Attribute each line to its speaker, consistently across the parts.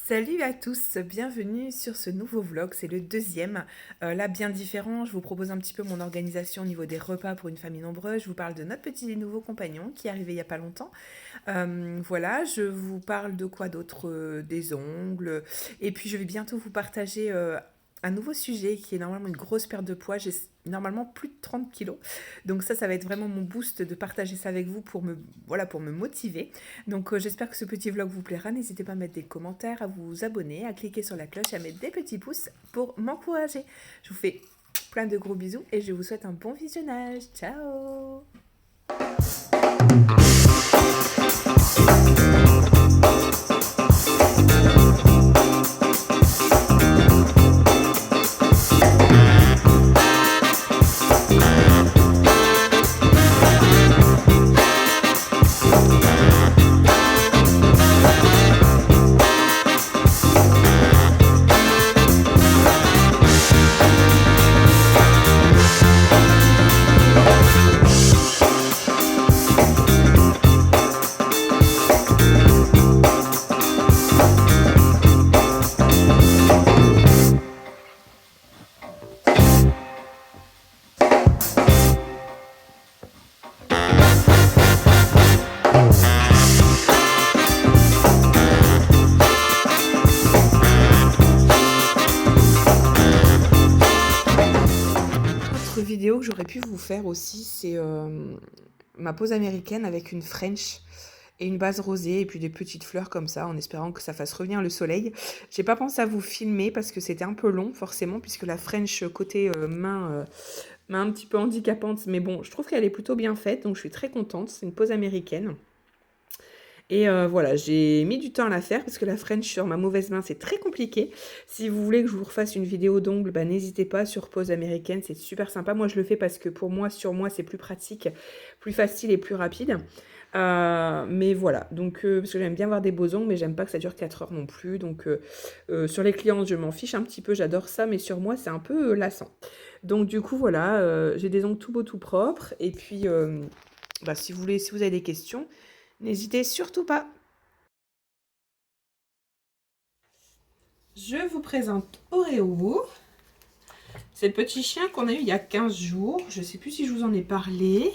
Speaker 1: Salut à tous, bienvenue sur ce nouveau vlog, c'est le deuxième, là bien différent, je vous propose un petit peu mon organisation au niveau des repas pour une famille nombreuse, je vous parle de notre petit nouveau compagnon qui est arrivé il n'y a pas longtemps. Voilà, je vous parle de quoi d'autre, des ongles, et puis je vais bientôt vous partager un nouveau sujet qui est normalement une grosse perte de poids, j'ai normalement plus de 30 kilos, donc ça va être vraiment mon boost de partager ça avec vous pour me, voilà, pour me motiver. Donc j'espère que ce petit vlog vous plaira. N'hésitez pas à mettre des commentaires, à vous abonner, à cliquer sur la cloche, à mettre des petits pouces pour m'encourager. Je vous fais plein de gros bisous et je vous souhaite un bon visionnage. Ciao! Autre vidéo que j'aurais pu vous faire aussi, c'est ma pause américaine avec une French et une base rosée et puis des petites fleurs comme ça en espérant que ça fasse revenir le soleil. J'ai pas pensé à vous filmer parce que c'était un peu long forcément puisque la French côté main m'a un petit peu handicapante, mais bon, je trouve qu'elle est plutôt bien faite, donc je suis très contente. C'est une pause américaine. Et voilà, j'ai mis du temps à la faire parce que la French sur ma mauvaise main, c'est très compliqué. Si vous voulez que je vous refasse une vidéo d'ongles, bah, n'hésitez pas sur pause américaine, c'est super sympa. Moi, je le fais parce que pour moi, sur moi, c'est plus pratique, plus facile et plus rapide. Mais voilà, donc parce que j'aime bien avoir des beaux ongles, mais j'aime pas que ça dure 4 heures non plus. Donc sur les clientes, je m'en fiche un petit peu, j'adore ça, mais sur moi, c'est un peu lassant. Donc du coup, voilà, j'ai des ongles tout beaux, tout propres. Et puis, bah, si vous avez des questions, n'hésitez surtout pas. Je vous présente Oreo. C'est le petit chien qu'on a eu il y a 15 jours. Je ne sais plus si je vous en ai parlé.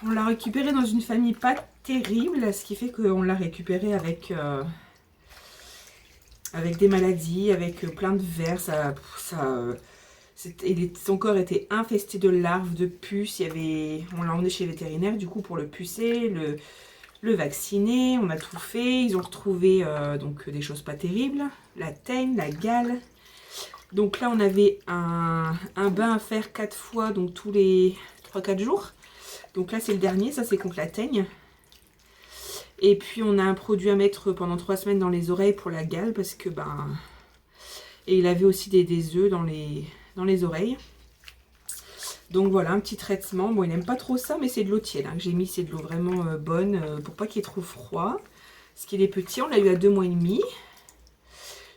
Speaker 1: On l'a récupéré dans une famille pas terrible, ce qui fait qu'on l'a récupéré avec des maladies, avec plein de vers. Son corps était infesté de larves, de puces. On l'a emmené chez le vétérinaire du coup pour le pucer, le vacciner. On a tout fait. Ils ont retrouvé donc des choses pas terribles, la teigne, la gale. Donc là on avait un bain à faire 4 fois, donc tous les 3-4 jours. Donc là c'est le dernier, ça c'est contre la teigne. Et puis on a un produit à mettre pendant 3 semaines dans les oreilles pour la gale parce que et il avait aussi des œufs dans les oreilles. Donc voilà, un petit traitement. Bon, il n'aime pas trop ça, mais c'est de l'eau tiède que j'ai mis. C'est de l'eau vraiment bonne pour pas qu'il ait trop froid. Parce qu'il est petit, on l'a eu à 2 mois et demi.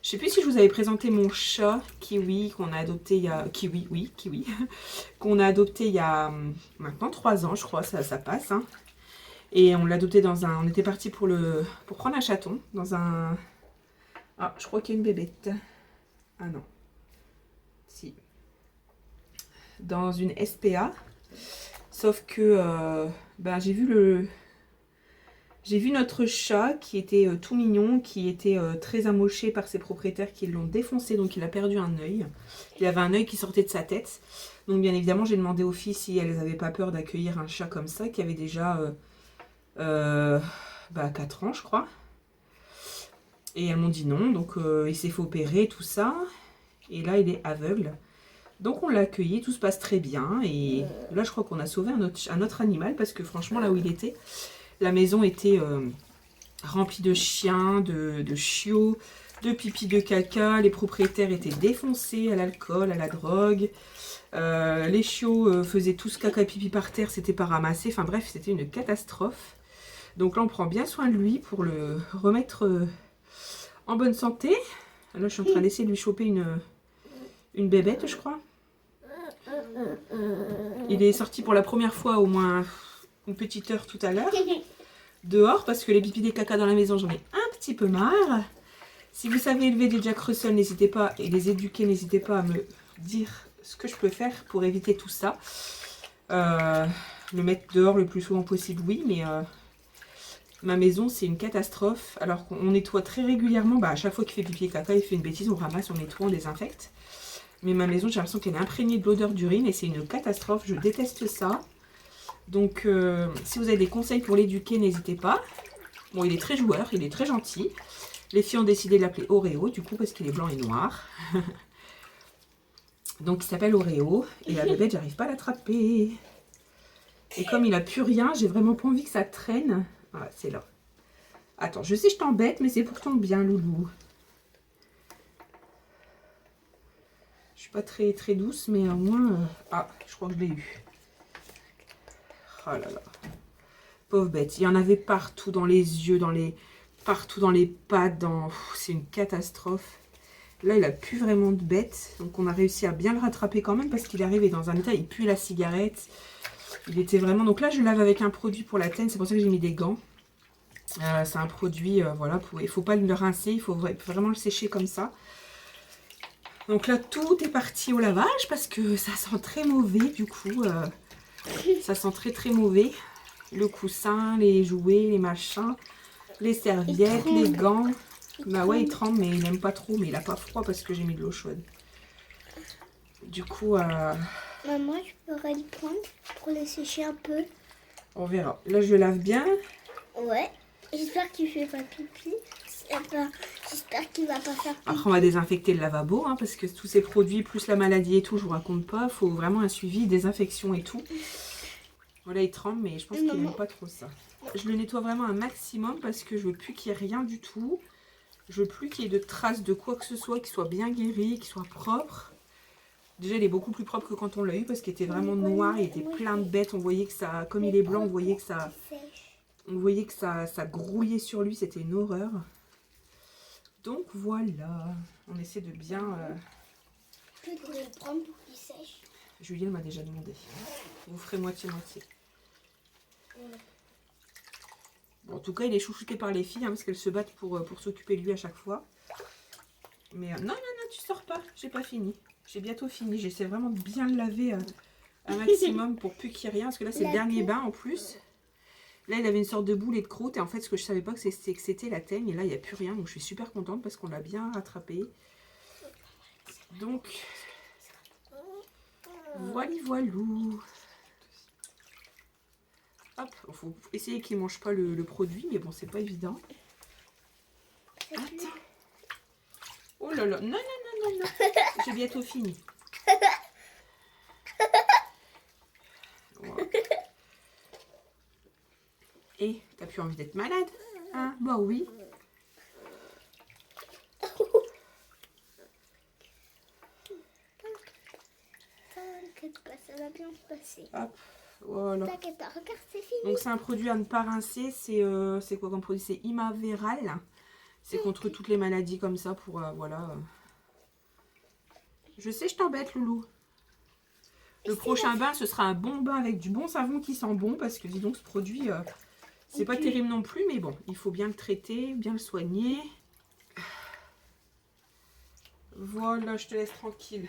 Speaker 1: Je sais plus si je vous avais présenté mon chat Kiwi qu'on a adopté il y a... Kiwi, oui, Kiwi. Qu'on a adopté il y a maintenant 3 ans, je crois, ça passe. Hein. Et on l'a adopté dans un... On était parti pour prendre un chaton dans un... Ah, je crois qu'il y a une bébête. Ah non. Si. Dans une SPA. Sauf que j'ai vu notre chat qui était tout mignon, qui était très amoché par ses propriétaires qui l'ont défoncé, donc il a perdu un œil. Il avait un œil qui sortait de sa tête. Donc bien évidemment, j'ai demandé aux filles si elles n'avaient pas peur d'accueillir un chat comme ça, qui avait déjà 4 ans, je crois. Et elles m'ont dit non, donc il s'est fait opérer, tout ça. Et là, il est aveugle. Donc on l'a accueilli, tout se passe très bien. Et là, je crois qu'on a sauvé un autre animal, parce que franchement, là où il était, la maison était remplie de chiens, de chiots, de pipi, de caca. Les propriétaires étaient défoncés à l'alcool, à la drogue. Les chiots faisaient tous caca et pipi par terre, c'était pas ramassé. Enfin bref, c'était une catastrophe. Donc là, on prend bien soin de lui pour le remettre en bonne santé. Là, je suis en train d'essayer de lui choper une bébête, je crois. Il est sorti pour la première fois au moins une petite heure tout à l'heure. Dehors, parce que les pipis des caca dans la maison, j'en ai un petit peu marre. Si vous savez élever des Jack Russell, n'hésitez pas, et les éduquer, n'hésitez pas à me dire ce que je peux faire pour éviter tout ça. Le mettre dehors le plus souvent possible, oui, mais ma maison, c'est une catastrophe. Alors qu'on nettoie très régulièrement, bah, à chaque fois qu'il fait pipi et caca, il fait une bêtise, on ramasse, on nettoie, on désinfecte. Mais ma maison, j'ai l'impression qu'elle est imprégnée de l'odeur d'urine et c'est une catastrophe, je déteste ça. Donc, si vous avez des conseils pour l'éduquer, n'hésitez pas. Bon, il est très joueur, il est très gentil. Les filles ont décidé de l'appeler Oreo, du coup, parce qu'il est blanc et noir. Donc, il s'appelle Oreo. Et la bébête, j'arrive pas à l'attraper. Et comme il a plus rien, j'ai vraiment pas envie que ça traîne. Voilà, c'est là. Attends, je sais, je t'embête, mais c'est pour ton bien, loulou. Je suis pas très, très douce, mais au moins... Ah, je crois que je l'ai eu. Oh là là. Pauvre bête. Il y en avait partout dans les yeux, partout dans les pattes. C'est une catastrophe. Là, il a plus vraiment de bête. Donc, on a réussi à bien le rattraper quand même parce qu'il est arrivé dans un état, il pue la cigarette. Il était vraiment... Donc là, je lave avec un produit pour la teigne. C'est pour ça que j'ai mis des gants. C'est un produit, voilà. Il ne faut pas le rincer. Il faut vraiment le sécher comme ça. Donc là, tout est parti au lavage parce que ça sent très mauvais. Du coup, ça sent très, très mauvais. Le coussin, les jouets, les machins, les serviettes, les gants. Bah ouais, il tremble, mais il n'aime pas trop. Mais il n'a pas froid parce que j'ai mis de l'eau chaude. Du coup...
Speaker 2: Maman, je pourrais le prendre pour le sécher un peu.
Speaker 1: On verra. Là, je le lave bien.
Speaker 2: Ouais. J'espère qu'il ne fait pas pipi. J'espère qu'il va pas faire pipi.
Speaker 1: Après, on va désinfecter le lavabo, hein, parce que tous ces produits, plus la maladie et tout, je vous raconte pas. Il faut vraiment un suivi, désinfection et tout. Voilà, il tremble, mais je pense qu'il n'aime pas trop ça. Je le nettoie vraiment un maximum parce que je veux plus qu'il y ait rien du tout. Je veux plus qu'il y ait de traces de quoi que ce soit, qu'il soit bien guéri, qu'il soit propre. Déjà, il est beaucoup plus propre que quand on l'a eu parce qu'il était vraiment noir, il était plein de bêtes. On voyait que ça, comme il est blanc, on voyait que ça grouillait sur lui, c'était une horreur. Donc voilà, on essaie de bien...
Speaker 2: Je pourrais le prendre pour qu'il sèche.
Speaker 1: Julien m'a déjà demandé. Vous ferez moitié-moitié. Bon, en tout cas, il est chouchouté par les filles, hein, parce qu'elles se battent pour s'occuper de lui à chaque fois. Mais non, tu sors pas, j'ai pas fini. J'ai bientôt fini, j'essaie vraiment de bien le laver un maximum pour plus qu'il y ait rien. Parce que là, c'est le dernier bain en plus. Là, il avait une sorte de boule et de croûte. Et en fait, ce que je savais pas, c'est que c'était la teigne. Et là, il n'y a plus rien. Donc, je suis super contente parce qu'on l'a bien rattrapé. Donc, voilou. Hop, il faut essayer qu'il ne mange pas le produit. Mais bon, c'est pas évident. Attends. Oh là là, non. J'ai bientôt fini. Wow. Et t'as plus envie d'être malade? Hein? Bah oui.
Speaker 2: T'inquiète pas, ça va bien se passer.
Speaker 1: Hop, voilà.
Speaker 2: T'inquiète pas, regarde, c'est fini.
Speaker 1: Donc c'est un produit à ne pas rincer. C'est quoi comme produit? C'est Imaveral. C'est contre toutes les maladies comme ça pour voilà. Je sais, je t'embête, loulou. Le prochain bain, ce sera un bon bain avec du bon savon qui sent bon. Parce que dis donc, ce produit, c'est pas terrible non plus. Mais bon, il faut bien le traiter, bien le soigner. Voilà, je te laisse tranquille.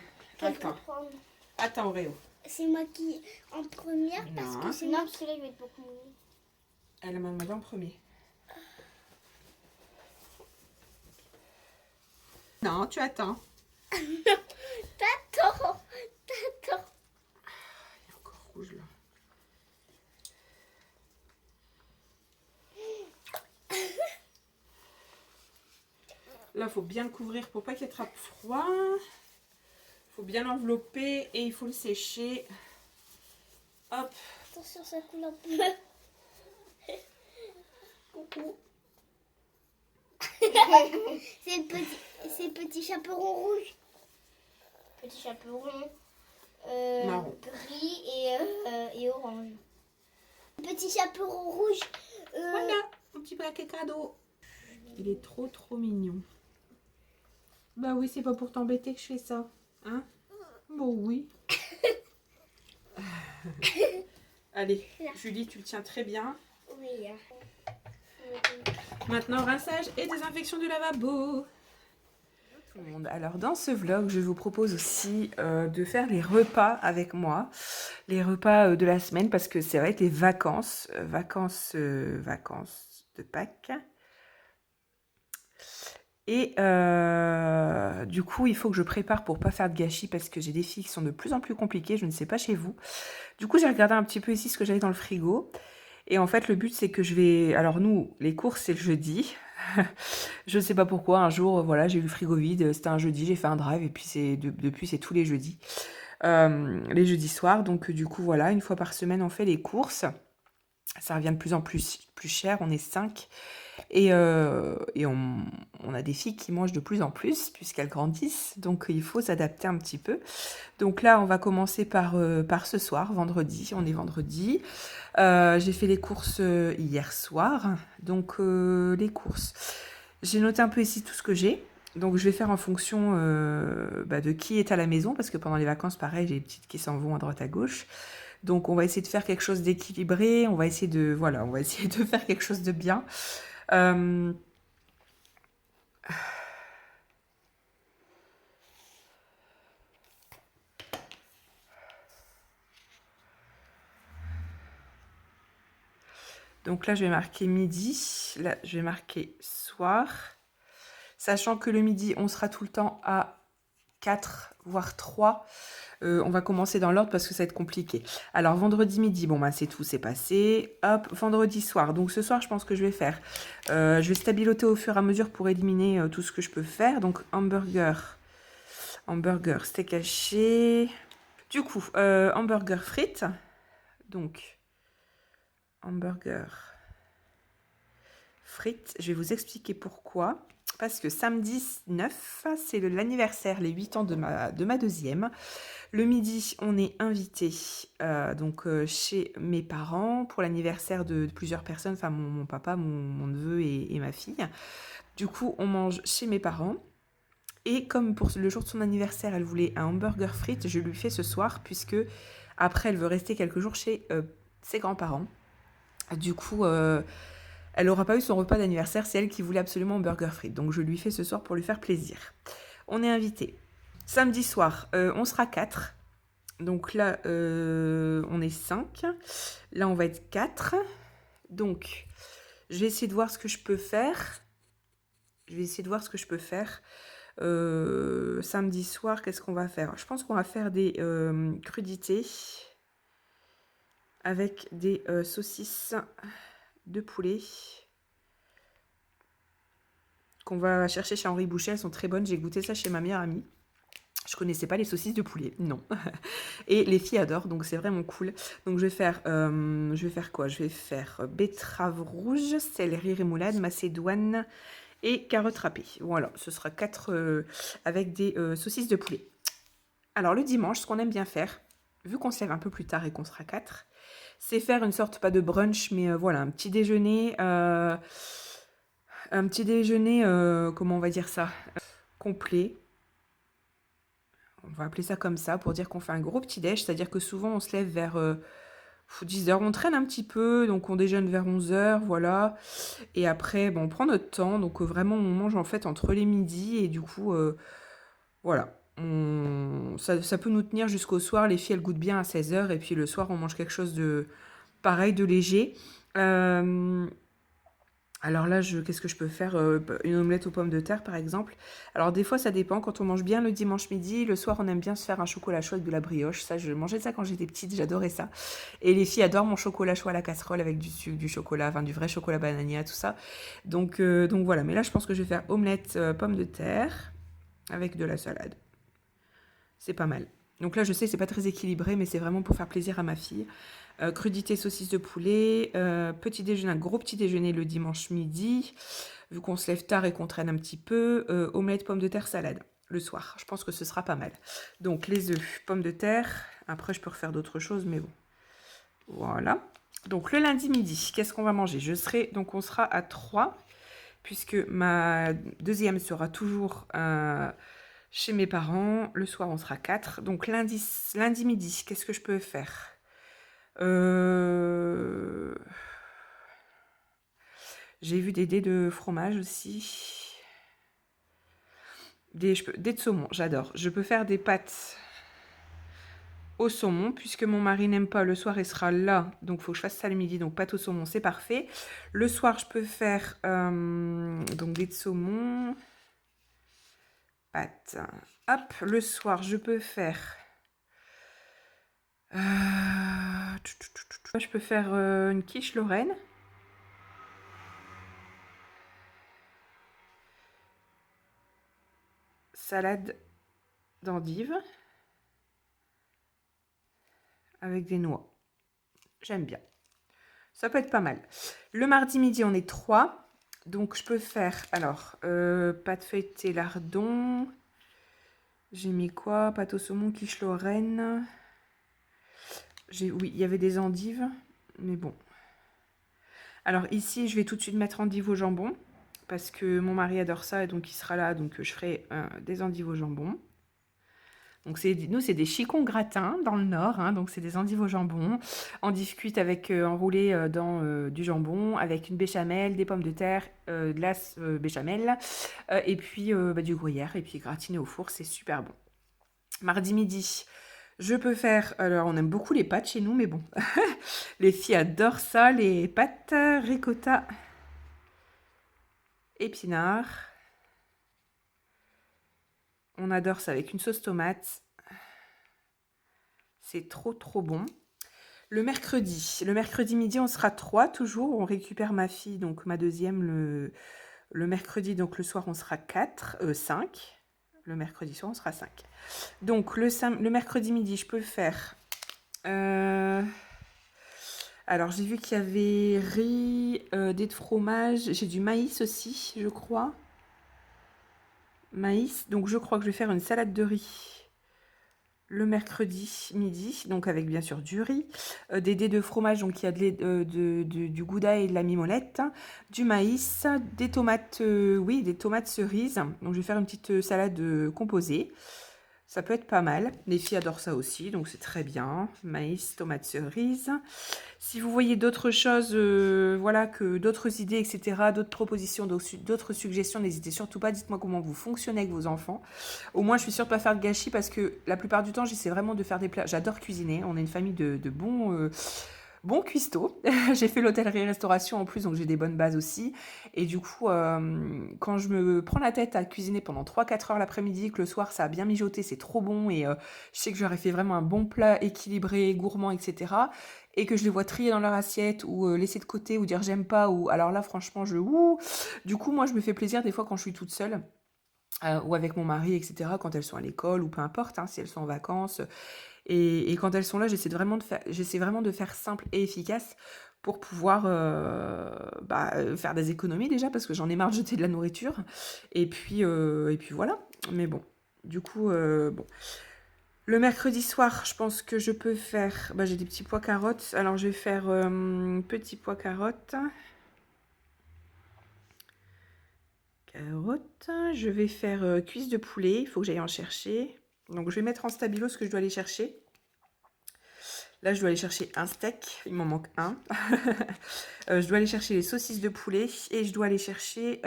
Speaker 1: Attends, Oreo.
Speaker 2: C'est moi qui en première parce que c'est... Non, parce que là, il va être beaucoup mieux.
Speaker 1: Elle m'a demandé en premier. Non, tu attends.
Speaker 2: T'attends.
Speaker 1: Il est encore rouge là. Là, il faut bien le couvrir pour pas qu'il attrape froid. Il faut bien l'envelopper et il faut le sécher. Hop.
Speaker 2: Attention, ça coule un peu. Coucou. C'est petit chaperon rouge. Petit chaperon
Speaker 1: marron.
Speaker 2: Gris et orange. Petit chaperon rouge.
Speaker 1: Voilà, un petit paquet cadeau. Il est trop mignon. Bah oui, c'est pas pour t'embêter que je fais ça. Hein? Bon oui. Allez, Julie, tu le tiens très bien.
Speaker 2: Oui.
Speaker 1: Maintenant, rinçage et désinfection du lavabo. Tout le monde. Alors, dans ce vlog, je vous propose aussi de faire les repas avec moi. Les repas de la semaine, parce que c'est vrai que les vacances de Pâques. Et du coup, il faut que je prépare pour pas faire de gâchis parce que j'ai des filles qui sont de plus en plus compliquées. Je ne sais pas chez vous. Du coup, j'ai regardé un petit peu ici ce que j'avais dans le frigo. Et en fait, le but, c'est que je vais... Alors nous, les courses, c'est le jeudi. Je ne sais pas pourquoi. Un jour, voilà, j'ai eu le frigo vide. C'était un jeudi, j'ai fait un drive. Et puis, depuis, c'est tous les jeudis. Les jeudis soirs. Donc, du coup, voilà, une fois par semaine, on fait les courses. Ça revient de plus en plus cher. On est 5. Et on a des filles qui mangent de plus en plus puisqu'elles grandissent, donc il faut s'adapter un petit peu. Donc là, on va commencer par ce soir, vendredi. On est vendredi. J'ai fait les courses hier soir. Donc les courses. J'ai noté un peu ici tout ce que j'ai. Donc je vais faire en fonction de qui est à la maison, parce que pendant les vacances, pareil, j'ai des petites qui s'en vont à droite à gauche. Donc on va essayer de faire quelque chose d'équilibré. On va essayer de faire quelque chose de bien. Donc là, je vais marquer midi. Là, je vais marquer soir. Sachant que le midi, on sera tout le temps à 4, voire 3. On va commencer dans l'ordre parce que ça va être compliqué. Alors, vendredi midi, bon, bah, c'est tout, c'est passé. Hop, vendredi soir. Donc, ce soir, je pense que je vais faire... je vais stabiloter au fur et à mesure pour éliminer tout ce que je peux faire. Donc, hamburger, steak haché. Du coup, hamburger frites. Donc, hamburger frites. Je vais vous expliquer pourquoi. Parce que samedi 9, c'est l'anniversaire, les 8 ans de ma deuxième. Le midi, on est invité chez mes parents pour l'anniversaire de plusieurs personnes, enfin mon papa, mon neveu et ma fille. Du coup, on mange chez mes parents. Et comme pour le jour de son anniversaire, elle voulait un hamburger frites, je lui fais ce soir, puisque après, elle veut rester quelques jours chez ses grands-parents. Du coup, elle n'aura pas eu son repas d'anniversaire, c'est elle qui voulait absolument un burger frites. Donc je lui fais ce soir pour lui faire plaisir. On est invité. Samedi soir, on sera 4. Donc là, on est 5. Là, on va être 4. Donc, je vais essayer de voir ce que je peux faire. Samedi soir, qu'est-ce qu'on va faire? Je pense qu'on va faire des crudités avec des saucisses de poulet qu'on va chercher chez Henri Boucher. Elles sont très bonnes. J'ai goûté ça chez ma meilleure amie. Je connaissais pas les saucisses de poulet, non. Et les filles adorent, donc c'est vraiment cool. Donc je vais faire quoi? Je vais faire betterave rouge, céleri rémoulade, macédoine et carottes râpées. Voilà, ce sera 4 avec des saucisses de poulet. Alors le dimanche, ce qu'on aime bien faire, vu qu'on se lève un peu plus tard et qu'on sera 4, c'est faire une sorte, pas de brunch, mais voilà, un petit déjeuner, comment on va dire ça, complet. On va appeler ça comme ça pour dire qu'on fait un gros petit déj, c'est-à-dire que souvent on se lève vers 10h, on traîne un petit peu, donc on déjeune vers 11h, voilà. Et après, bon, on prend notre temps, donc vraiment on mange en fait entre les midis et du coup, voilà. Ça peut nous tenir jusqu'au soir, les filles elles goûtent bien à 16h et puis le soir on mange quelque chose de pareil, de léger. Alors là, qu'est-ce que je peux faire? Une omelette aux pommes de terre, par exemple. Alors des fois, ça dépend. Quand on mange bien le dimanche midi, le soir, on aime bien se faire un chocolat chaud avec de la brioche. Ça, je mangeais ça quand j'étais petite, j'adorais ça. Et les filles adorent mon chocolat chaud à la casserole avec du chocolat, enfin du vrai chocolat banania, tout ça. Donc voilà. Mais là, je pense que je vais faire omelette pommes de terre avec de la salade. C'est pas mal. Donc là, je sais, c'est pas très équilibré, mais c'est vraiment pour faire plaisir à ma fille. Crudité saucisse de poulet, petit déjeuner, un gros petit déjeuner le dimanche midi, vu qu'on se lève tard et qu'on traîne un petit peu, omelette, pommes de terre, salade, le soir. Je pense que ce sera pas mal. Donc les œufs, pommes de terre, après je peux refaire d'autres choses, mais bon. Voilà. Donc le lundi midi, qu'est-ce qu'on va manger? On sera à 3, puisque ma deuxième sera toujours chez mes parents. Le soir, on sera 4. Donc lundi midi, qu'est-ce que je peux faire? J'ai vu des dés de fromage aussi. Dés de saumon, j'adore. Je peux faire des pâtes au saumon, puisque mon mari n'aime pas. Le soir, il sera là, donc il faut que je fasse ça le midi. Donc pâtes au saumon, c'est parfait. Le soir, je peux faire donc des de saumon, pâtes. Hop, le soir, je peux faire... je peux faire une quiche Lorraine. Salade d'endives avec des noix. J'aime bien. Ça peut être pas mal. Le mardi midi, on est 3. Donc, je peux faire, alors, pâte feuilletée lardon. J'ai mis quoi? Pâte au saumon, quiche Lorraine. Oui, il y avait des endives, mais bon. Alors, ici, je vais tout de suite mettre endives au jambon, parce que mon mari adore ça, et donc il sera là, donc je ferai des endives au jambon. Donc nous, c'est des chicons gratins dans le Nord, hein, donc c'est des endives au jambon, endives cuites avec enroulées dans du jambon, avec une béchamel, des pommes de terre, de la béchamel, et puis du gruyère, et puis gratiné au four, c'est super bon. Mardi midi, je peux faire, alors on aime beaucoup les pâtes chez nous, mais bon, les filles adorent ça, les pâtes ricotta épinards. On adore ça avec une sauce tomate. C'est trop trop bon. Le mercredi midi, on sera 3 toujours. On récupère ma fille, donc ma deuxième, le mercredi. Donc le soir, on sera 5. Le mercredi soir, on sera 5. Donc le mercredi midi, je peux faire... alors j'ai vu qu'il y avait riz, dés de fromage. J'ai du maïs aussi, je crois. Maïs. Donc je crois que je vais faire une salade de riz le mercredi midi, donc avec bien sûr du riz, des dés de fromage, donc il y a du gouda et de la mimolette, du maïs, des tomates, des tomates cerises. Donc je vais faire une petite salade composée. Ça peut être pas mal. Les filles adorent ça aussi, donc c'est très bien. Maïs, tomates cerises. Si vous voyez d'autres choses, voilà, que d'autres idées, etc., d'autres propositions, d'autres suggestions, n'hésitez surtout pas. Dites-moi comment vous fonctionnez avec vos enfants. Au moins, je suis sûre de ne pas faire de gâchis parce que la plupart du temps, j'essaie vraiment de faire des plats. J'adore cuisiner. On est une famille de bons cuistots. J'ai fait l'hôtellerie-restauration en plus, donc j'ai des bonnes bases aussi. Et du coup, quand je me prends la tête à cuisiner pendant 3-4 heures l'après-midi, que le soir, ça a bien mijoté, c'est trop bon. Et je sais que j'aurais fait vraiment un bon plat équilibré, gourmand, etc. Et que je les vois trier dans leur assiette ou laisser de côté ou dire j'aime pas. Ou alors là, franchement, Du coup, moi, je me fais plaisir des fois quand je suis toute seule. Ou avec mon mari, etc., quand elles sont à l'école, ou peu importe, hein, si elles sont en vacances. Et quand elles sont là, j'essaie vraiment de faire simple et efficace pour pouvoir faire des économies déjà, parce que j'en ai marre de jeter de la nourriture. Et puis voilà. Mais bon, du coup, bon. Le mercredi soir, je pense que je peux faire... j'ai des petits pois carottes. Alors, je vais faire petits pois carottes. Je vais faire cuisse de poulet. Il faut que j'aille en chercher. Donc, je vais mettre en stabilo ce que je dois aller chercher. Là, je dois aller chercher un steak. Il m'en manque un. Je dois aller chercher les saucisses de poulet. Et je dois aller chercher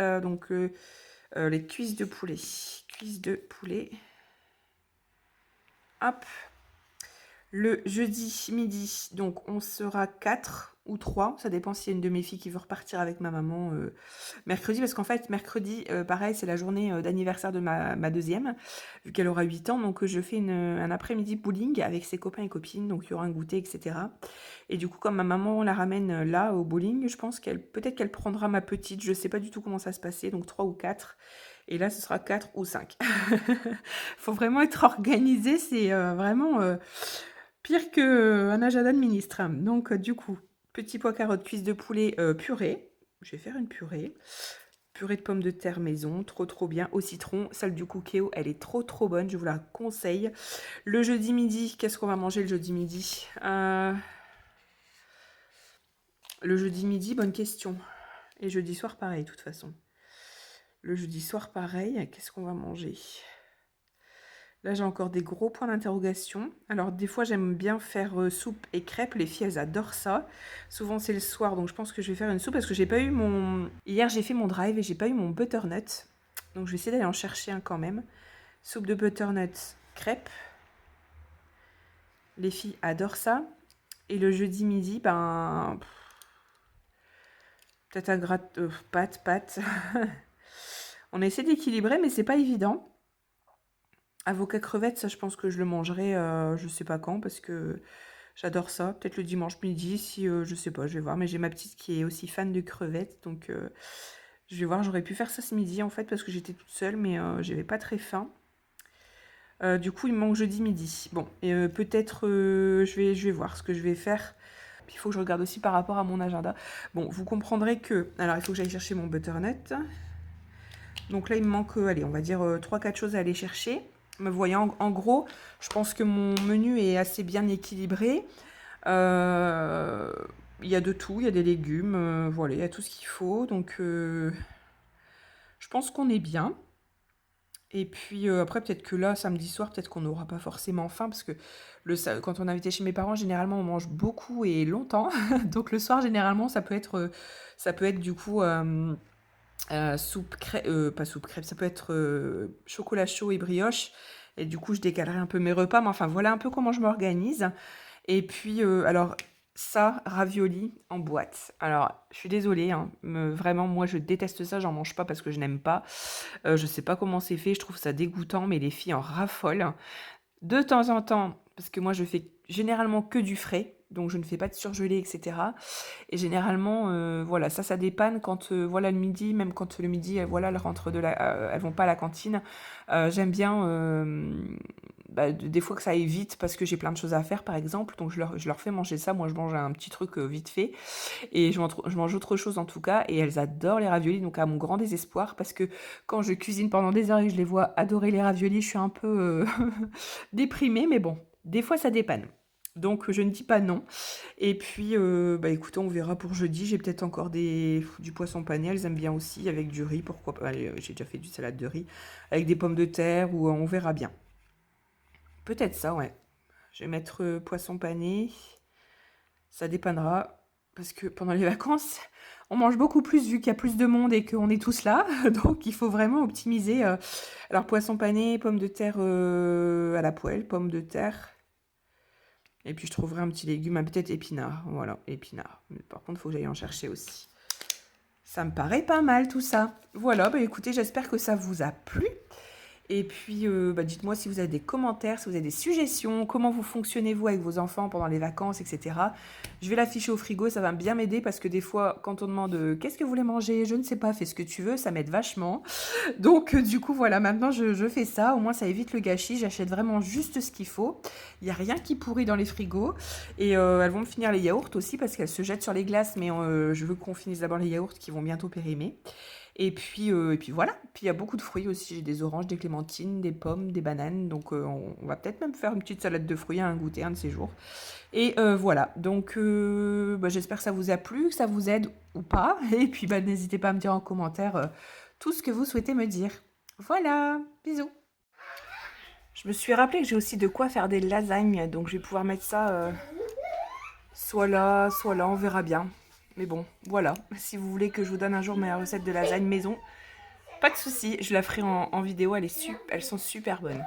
Speaker 1: les cuisses de poulet. Cuisses de poulet. Hop. Le jeudi midi, donc on sera 4 ou 3. Ça dépend s'il y a une de mes filles qui veut repartir avec ma maman mercredi. Parce qu'en fait, mercredi, pareil, c'est la journée d'anniversaire de ma deuxième, vu qu'elle aura 8 ans. Donc je fais un après-midi bowling avec ses copains et copines. Donc il y aura un goûter, etc. Et du coup, comme ma maman la ramène là au bowling, je pense peut-être qu'elle prendra ma petite. Je ne sais pas du tout comment ça se passait. Donc 3 ou 4. Et là, ce sera 4 ou 5. Faut vraiment être organisé. C'est vraiment... pire qu'un agenda de ministre. Donc, du coup, petits pois carottes, cuisses de poulet purée. Je vais faire une purée. Purée de pommes de terre maison, trop trop bien. Au citron, celle du Cookéo, elle est trop trop bonne, je vous la conseille. Le jeudi midi, qu'est-ce qu'on va manger le jeudi midi Le jeudi midi, bonne question. Et jeudi soir, pareil, de toute façon. Le jeudi soir, pareil, qu'est-ce qu'on va manger Là, j'ai encore des gros points d'interrogation. Alors, des fois, j'aime bien faire soupe et crêpes. Les filles, elles adorent ça. Souvent, c'est le soir, donc je pense que je vais faire une soupe parce que j'ai pas eu mon... Hier, j'ai fait mon drive et j'ai pas eu mon butternut. Donc, je vais essayer d'aller en chercher un quand même. Soupe de butternut, crêpes. Les filles adorent ça. Et le jeudi midi, ben... peut-être un gratte... pâtes. On essaie d'équilibrer, mais c'est pas évident. Avocat crevette, ça je pense que je le mangerai je sais pas quand parce que j'adore ça. Peut-être le dimanche midi si je sais pas, je vais voir. Mais j'ai ma petite qui est aussi fan de crevettes donc je vais voir. J'aurais pu faire ça ce midi en fait parce que j'étais toute seule mais j'avais pas très faim. Du coup il me manque jeudi midi. Bon et peut-être je vais voir ce que je vais faire. Puis il faut que je regarde aussi par rapport à mon agenda. Bon vous comprendrez que... Alors il faut que j'aille chercher mon butternut. Donc là il me manque allez on va dire 3-4 choses à aller chercher. Me voyant en gros, je pense que mon menu est assez bien équilibré. Il y a de tout, il y a des légumes, voilà, il y a tout ce qu'il faut. Donc, je pense qu'on est bien. Et puis après, peut-être que là, samedi soir, peut-être qu'on n'aura pas forcément faim. Parce que quand on est invité chez mes parents, généralement, on mange beaucoup et longtemps. Donc le soir, généralement, ça peut être du coup... soupe crêpe, pas soupe crêpe, ça peut être chocolat chaud et brioche. Et du coup, je décalerai un peu mes repas. Mais enfin, voilà un peu comment je m'organise. Et puis, alors, ça, ravioli en boîte. Alors, je suis désolée, hein, vraiment, moi, je déteste ça. J'en mange pas parce que je n'aime pas. Je sais pas comment c'est fait. Je trouve ça dégoûtant, mais les filles en raffolent. De temps en temps, parce que moi, je fais généralement que du frais. Donc je ne fais pas de surgelé, etc. Et généralement, voilà, ça dépanne quand, voilà, le midi, même quand le midi, voilà, elles rentrent elles vont pas à la cantine. J'aime bien, des fois que ça aille vite parce que j'ai plein de choses à faire, par exemple. Donc je leur fais manger ça. Moi, je mange un petit truc vite fait. Et je mange autre chose en tout cas. Et elles adorent les raviolis, donc à mon grand désespoir. Parce que quand je cuisine pendant des heures et que je les vois adorer les raviolis, je suis un peu déprimée. Mais bon, des fois, ça dépanne. Donc je ne dis pas non. Et puis écoutez, on verra pour jeudi. J'ai peut-être encore du poisson pané, elles aiment bien aussi, avec du riz, pourquoi pas. Allez, j'ai déjà fait du salade de riz, avec des pommes de terre, ou on verra bien. Peut-être ça, ouais. Je vais mettre poisson pané. Ça dépannera. Parce que pendant les vacances, on mange beaucoup plus vu qu'il y a plus de monde et qu'on est tous là. Donc il faut vraiment optimiser. Alors poisson pané, pommes de terre à la poêle, pommes de terre. Et puis je trouverai un petit légume, peut-être épinards. Voilà, épinards. Mais par contre, il faut que j'aille en chercher aussi. Ça me paraît pas mal tout ça. Voilà, écoutez, j'espère que ça vous a plu. Et puis, dites-moi si vous avez des commentaires, si vous avez des suggestions, comment vous fonctionnez vous avec vos enfants pendant les vacances, etc. Je vais l'afficher au frigo, ça va bien m'aider parce que des fois, quand on demande qu'est-ce que vous voulez manger, je ne sais pas, fais ce que tu veux, ça m'aide vachement. Donc, du coup, voilà, maintenant je fais ça, au moins ça évite le gâchis, j'achète vraiment juste ce qu'il faut. Il n'y a rien qui pourrit dans les frigos. Et elles vont me finir les yaourts aussi parce qu'elles se jettent sur les glaces, mais je veux qu'on finisse d'abord les yaourts qui vont bientôt périmer. Et puis voilà. Puis il y a beaucoup de fruits aussi. J'ai des oranges, des clémentines, des pommes, des bananes. Donc on va peut-être même faire une petite salade de fruits à un goûter un de ces jours. Et voilà. Donc j'espère que ça vous a plu, que ça vous aide ou pas. Et puis n'hésitez pas à me dire en commentaire tout ce que vous souhaitez me dire. Voilà. Bisous. Je me suis rappelé que j'ai aussi de quoi faire des lasagnes. Donc je vais pouvoir mettre ça soit là, on verra bien. Mais bon, voilà. Si vous voulez que je vous donne un jour ma recette de lasagne maison, pas de souci, je la ferai en vidéo. Elles sont super bonnes.